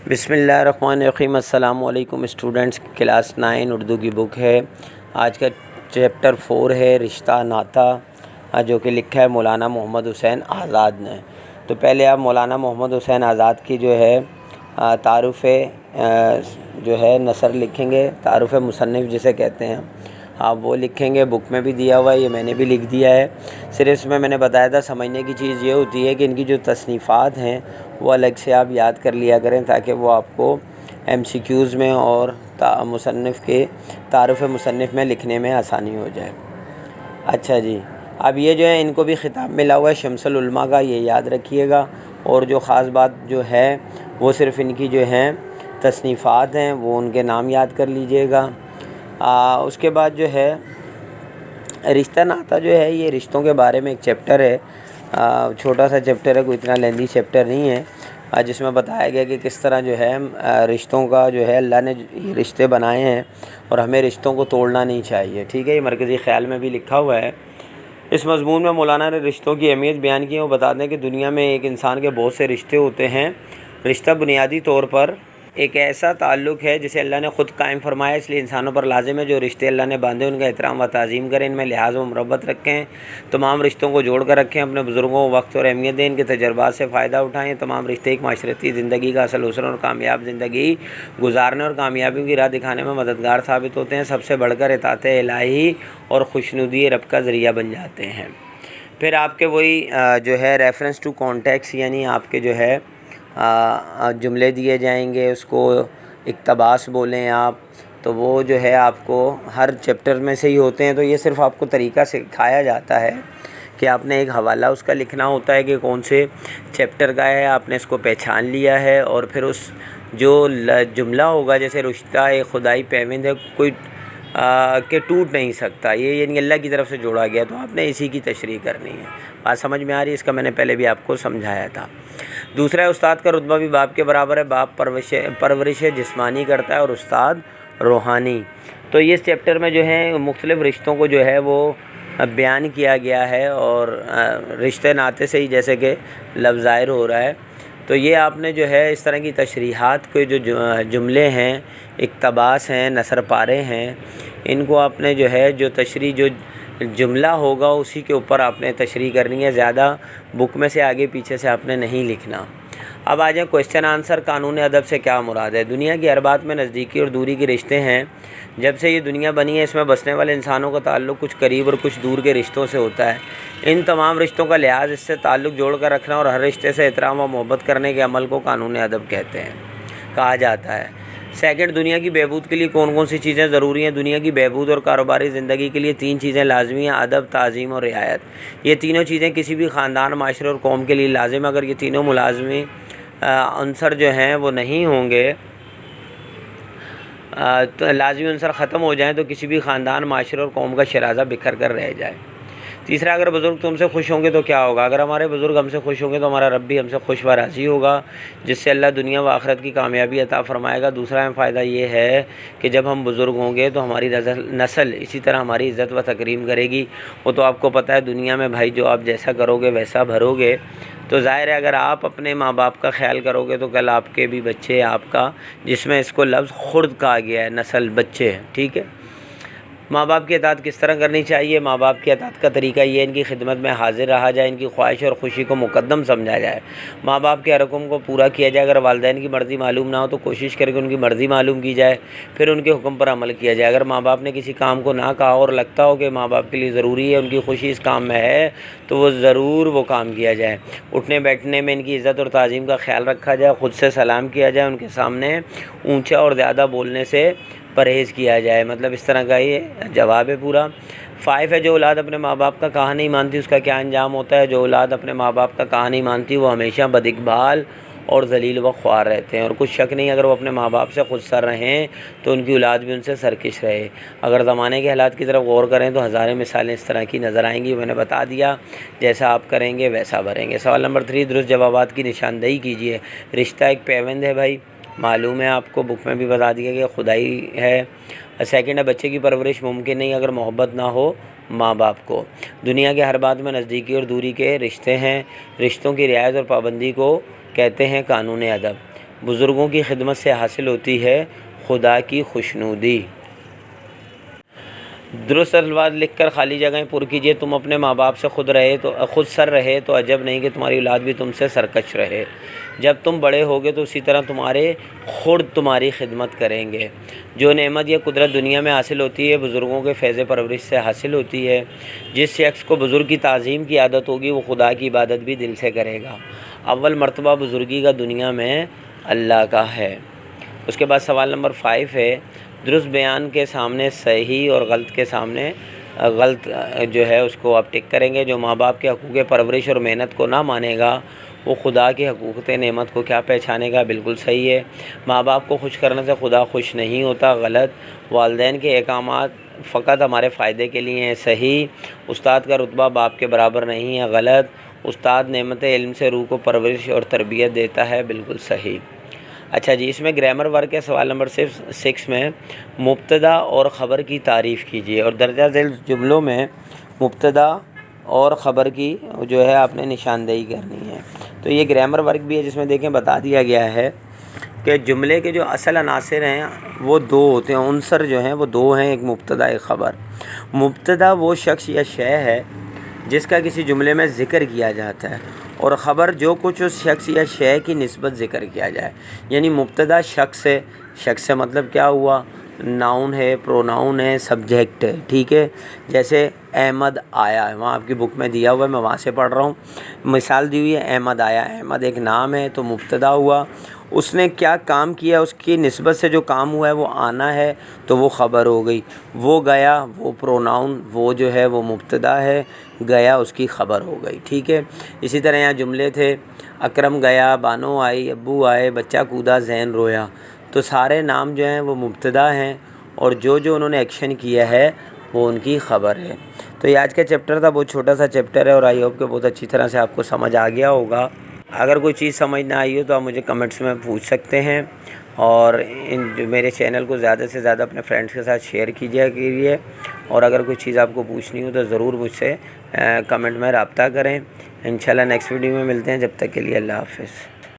بسم اللہ الرحمن الرحیم۔ السلام علیکم اسٹوڈنٹس، کلاس 9 اردو کی بک ہے۔ آج کا چیپٹر 4 ہے رشتہ ناتا، جو کہ لکھا ہے مولانا محمد حسین آزاد نے۔ تو پہلے آپ مولانا محمد حسین آزاد کی جو ہے تعارف جو ہے نثر لکھیں گے، تعارف مصنف جسے کہتے ہیں، آپ وہ لکھیں گے۔ بک میں بھی دیا ہوا ہے، یہ میں نے بھی لکھ دیا ہے۔ صرف اس میں نے بتایا تھا، سمجھنے کی چیز یہ ہوتی ہے کہ ان کی جو تصنیفات ہیں وہ الگ سے آپ یاد کر لیا کریں، تاکہ وہ آپ کو ایم سی کیوز میں اور مصنف کے تعارف مصنف میں لکھنے میں آسانی ہو جائے۔ اچھا جی، اب یہ جو ہے ان کو بھی خطاب ملا ہوا ہے شمس العلماء کا، یہ یاد رکھیے گا۔ اور جو خاص بات جو ہے وہ صرف ان کی جو ہیں تصنیفات ہیں، وہ ان کے نام یاد کر لیجئے گا۔ اس کے بعد جو ہے رشتہ ناتا جو ہے، یہ رشتوں کے بارے میں ایک چیپٹر ہے، چھوٹا سا چیپٹر ہے، کوئی اتنا لیندی چیپٹر نہیں ہے، جس میں بتایا گیا کہ کس طرح جو ہے رشتوں کا جو ہے اللہ نے یہ رشتے بنائے ہیں اور ہمیں رشتوں کو توڑنا نہیں چاہیے۔ ٹھیک ہے، یہ مرکزی خیال میں بھی لکھا ہوا ہے۔ اس مضمون میں مولانا نے رشتوں کی اہمیت بیان کی ہے۔ وہ بتا دیں کہ دنیا میں ایک انسان کے بہت سے رشتے ہوتے ہیں۔ رشتہ بنیادی طور پر ایک ایسا تعلق ہے جسے اللہ نے خود قائم فرمایا، اس لیے انسانوں پر لازم ہے جو رشتے اللہ نے باندھے ان کا احترام و تعظیم کریں، ان میں لحاظ و مربت رکھیں، تمام رشتوں کو جوڑ کر رکھیں، اپنے بزرگوں کو وقت اور اہمیت دیں، ان کے تجربات سے فائدہ اٹھائیں۔ تمام رشتے ایک معاشرتی زندگی کا اصل حسن اور کامیاب زندگی گزارنے اور کامیابی کی راہ دکھانے میں مددگار ثابت ہوتے ہیں، سب سے بڑھ کر اطاعت الہی اور خوشنودی رب کا ذریعہ بن جاتے ہیں۔ پھر آپ کے وہی جو ہے ریفرنس ٹو کانٹیکس، یعنی آپ کے جو ہے جملے دیے جائیں گے، اس کو اقتباس بولیں آپ، تو وہ جو ہے آپ کو ہر چیپٹر میں سے ہی ہوتے ہیں۔ تو یہ صرف آپ کو طریقہ سکھایا جاتا ہے کہ آپ نے ایک حوالہ اس کا لکھنا ہوتا ہے کہ کون سے چیپٹر کا ہے، آپ نے اس کو پہچان لیا ہے، اور پھر اس جو جملہ ہوگا، جیسے رشتہ ایک خدائی پیوند ہے، کوئی کہ ٹوٹ نہیں سکتا، یہ یعنی اللہ کی طرف سے جوڑا گیا، تو آپ نے اسی کی تشریح کرنی ہے۔ بات سمجھ میں آ رہی ہے؟ اس کا میں نے پہلے بھی آپ کو سمجھایا تھا۔ دوسرا ہے استاد کا رتبہ بھی باپ کے برابر ہے، باپ پرورش جسمانی کرتا ہے اور استاد روحانی۔ تو اس چیپٹر میں جو ہے مختلف رشتوں کو جو ہے وہ بیان کیا گیا ہے، اور رشتے ناتے سے ہی جیسے کہ لفظ ظاہر ہو رہا ہے، تو یہ آپ نے جو ہے اس طرح کی تشریحات کے جو جملے ہیں، اقتباس ہیں، نثر پارے ہیں، ان کو آپ نے جو ہے جو تشریح جو جملہ ہوگا اسی کے اوپر آپ نے تشریح کرنی ہے، زیادہ بک میں سے آگے پیچھے سے آپ نے نہیں لکھنا۔ اب آ جائیں کویشچن آنسر۔ قانون ادب سے کیا مراد ہے؟ دنیا کی ہر بات میں نزدیکی اور دوری کے رشتے ہیں۔ جب سے یہ دنیا بنی ہے، اس میں بسنے والے انسانوں کا تعلق کچھ قریب اور کچھ دور کے رشتوں سے ہوتا ہے۔ ان تمام رشتوں کا لحاظ، اس سے تعلق جوڑ کر رکھنا اور ہر رشتے سے احترام و محبت کرنے کے عمل کو قانون ادب کہا جاتا ہے۔ سیکنڈ، دنیا کی بہبود کے لیے کون کون سی چیزیں ضروری ہیں؟ دنیا کی بہبود اور کاروباری زندگی کے لیے 3 چیزیں لازمی ہیں: ادب، تعظیم اور رعایت۔ یہ تینوں چیزیں کسی بھی خاندان، معاشرے اور قوم کے لیے لازم ہیں۔ اگر یہ تینوں ملازمی عنصر جو ہیں وہ نہیں ہوں گے، تو لازمی عنصر ختم ہو جائیں، تو کسی بھی خاندان، معاشرے اور قوم کا شیرازہ بکھر کر رہ جائے۔ تیسرا، اگر بزرگ تم سے خوش ہوں گے تو کیا ہوگا؟ اگر ہمارے بزرگ ہم سے خوش ہوں گے تو ہمارا رب بھی ہم سے خوش و راضی ہوگا، جس سے اللہ دنیا و آخرت کی کامیابی عطا فرمائے گا۔ دوسرا اہم فائدہ یہ ہے کہ جب ہم بزرگ ہوں گے تو ہماری نسل اسی طرح ہماری عزت و تکریم کرے گی۔ وہ تو آپ کو پتہ ہے دنیا میں بھائی جو آپ جیسا کرو گے ویسا بھرو گے، تو ظاہر ہے اگر آپ اپنے ماں باپ کا خیال کرو گے تو کل آپ کے بھی بچے آپ کا، جس میں اس کو لفظ خرد کہا گیا ہے، نسل بچے ہیں، ٹھیک ہے۔ ماں باپ کی اطاعت کس طرح کرنی چاہیے؟ ماں باپ کی اطاعت کا طریقہ یہ ہے، ان کی خدمت میں حاضر رہا جائے، ان کی خواہش اور خوشی کو مقدم سمجھا جائے، ماں باپ کے ہر حکم کو پورا کیا جائے۔ اگر والدین کی مرضی معلوم نہ ہو تو کوشش کرے کہ ان کی مرضی معلوم کی جائے، پھر ان کے حکم پر عمل کیا جائے۔ اگر ماں باپ نے کسی کام کو نہ کہا اور لگتا ہو کہ ماں باپ کے لیے ضروری ہے، ان کی خوشی اس کام میں ہے، تو وہ ضرور وہ کام کیا جائے۔ اٹھنے بیٹھنے میں ان کی عزت اور تعظیم کا خیال رکھا جائے، خود سے سلام کیا جائے، ان کے سامنے اونچا اور زیادہ بولنے سے پرہیز کیا جائے۔ مطلب اس طرح کا یہ جواب ہے پورا۔ 5 ہے، جو اولاد اپنے ماں باپ کا کہا نہیں مانتی اس کا کیا انجام ہوتا ہے؟ جو اولاد اپنے ماں باپ کا کہا نہیں مانتی وہ ہمیشہ بد اقبال اور ذلیل و خوار رہتے ہیں، اور کچھ شک نہیں اگر وہ اپنے ماں باپ سے خود سر رہیں تو ان کی اولاد بھی ان سے سرکش رہے۔ اگر زمانے کے حالات کی طرف غور کریں تو ہزاریں مثالیں اس طرح کی نظر آئیں گی۔ میں نے بتا دیا، جیسا آپ کریں گے ویسا بھریں گے۔ سوال نمبر 3، درست جوابات کی نشاندہی کیجیے۔ رشتہ ایک پیوند ہے، بھائی معلوم ہے آپ کو، بک میں بھی بتا دیا کہ خدائی ہے۔ سیکنڈ ہے، بچے کی پرورش ممکن نہیں اگر محبت نہ ہو ماں باپ کو۔ دنیا کے ہر بات میں نزدیکی اور دوری کے رشتے ہیں، رشتوں کی رعایت اور پابندی کو کہتے ہیں قانون ادب۔ بزرگوں کی خدمت سے حاصل ہوتی ہے خدا کی خوشنودی۔ درست الفاظ لکھ کر خالی جگہیں پر کیجیے۔ تم اپنے ماں باپ سے خود سر رہے تو عجب نہیں کہ تمہاری اولاد بھی تم سے سرکش رہے۔ جب تم بڑے ہوگے تو اسی طرح تمہارے خرد تمہاری خدمت کریں گے۔ جو نعمت یا قدرت دنیا میں حاصل ہوتی ہے بزرگوں کے فیض پرورش سے حاصل ہوتی ہے۔ جس شخص کو بزرگ کی تعظیم کی عادت ہوگی وہ خدا کی عبادت بھی دل سے کرے گا۔ اول مرتبہ بزرگی کا دنیا میں اللہ کا ہے۔ اس کے بعد سوال نمبر 5 ہے، درست بیان کے سامنے صحیح اور غلط کے سامنے غلط جو ہے اس کو آپ ٹک کریں گے۔ جو ماں باپ کے حقوق پرورش اور محنت کو نہ مانے گا وہ خدا کی حقوق نعمت کو کیا پہچانے گا؟ بالکل صحیح ہے۔ ماں باپ کو خوش کرنے سے خدا خوش نہیں ہوتا، غلط۔ والدین کے احکامات فقط ہمارے فائدے کے لیے ہیں، صحیح۔ استاد کا رتبہ باپ کے برابر نہیں ہے، غلط۔ استاد نعمت علم سے روح کو پرورش اور تربیت دیتا ہے، بالکل صحیح۔ اچھا جی، اس میں گرامر ورک ہے سوال نمبر 6 میں، مبتدا اور خبر کی تعریف کیجیے اور درجہ ذیل جملوں میں مبتدا اور خبر کی جو ہے آپ نے نشاندہی کرنی ہے۔ تو یہ گرامر ورک بھی ہے جس میں دیکھیں بتا دیا گیا ہے کہ جملے کے جو اصل عناصر ہیں وہ 2 ہوتے ہیں، عنصر جو ہیں وہ 2 ہیں، ایک مبتدا ایک خبر۔ مبتدا وہ شخص یا شے ہے جس کا کسی جملے میں ذکر کیا جاتا ہے، اور خبر جو کچھ اس شخص یا شے کی نسبت ذکر کیا جائے۔ یعنی مبتدا شخص ہے، شخص سے مطلب کیا ہوا؟ ناؤن ہے، پروناؤن ہے، سبجیکٹ ہے، ٹھیک ہے۔ جیسے احمد آیا ہے، وہاں آپ کی بک میں دیا ہوا ہے، میں وہاں سے پڑھ رہا ہوں۔ مثال دی ہوئی ہے احمد آیا، احمد ایک نام ہے تو مبتدا ہوا۔ اس نے کیا کام کیا اس کی نسبت سے جو کام ہوا ہے وہ آنا ہے تو وہ خبر ہو گئی۔ وہ گیا، وہ پروناؤن، وہ جو ہے وہ مبتدا ہے، گیا اس کی خبر ہو گئی، ٹھیک ہے۔ اسی طرح یہاں جملے تھے، اکرم گیا، بانو آئی، ابو آئے، بچہ کودا، زین رویا۔ تو سارے نام جو ہیں وہ مبتدا ہیں اور جو انہوں نے ایکشن کیا ہے وہ ان کی خبر ہے۔ تو یہ آج کا چیپٹر تھا، بہت چھوٹا سا چیپٹر ہے اور آئی ہوپ کہ بہت اچھی طرح سے آپ کو سمجھ آ گیا ہوگا۔ اگر کوئی چیز سمجھ نہ آئی ہو تو آپ مجھے کمنٹس میں پوچھ سکتے ہیں، اور میرے چینل کو زیادہ سے زیادہ اپنے فرینڈس کے ساتھ شیئر کیجیے، اور اگر کوئی چیز آپ کو پوچھنی ہو تو ضرور مجھ سے کمنٹ میں رابطہ کریں۔ انشاءاللہ نیکسٹ ویڈیو میں ملتے ہیں، جب تک کے لیے اللہ حافظ۔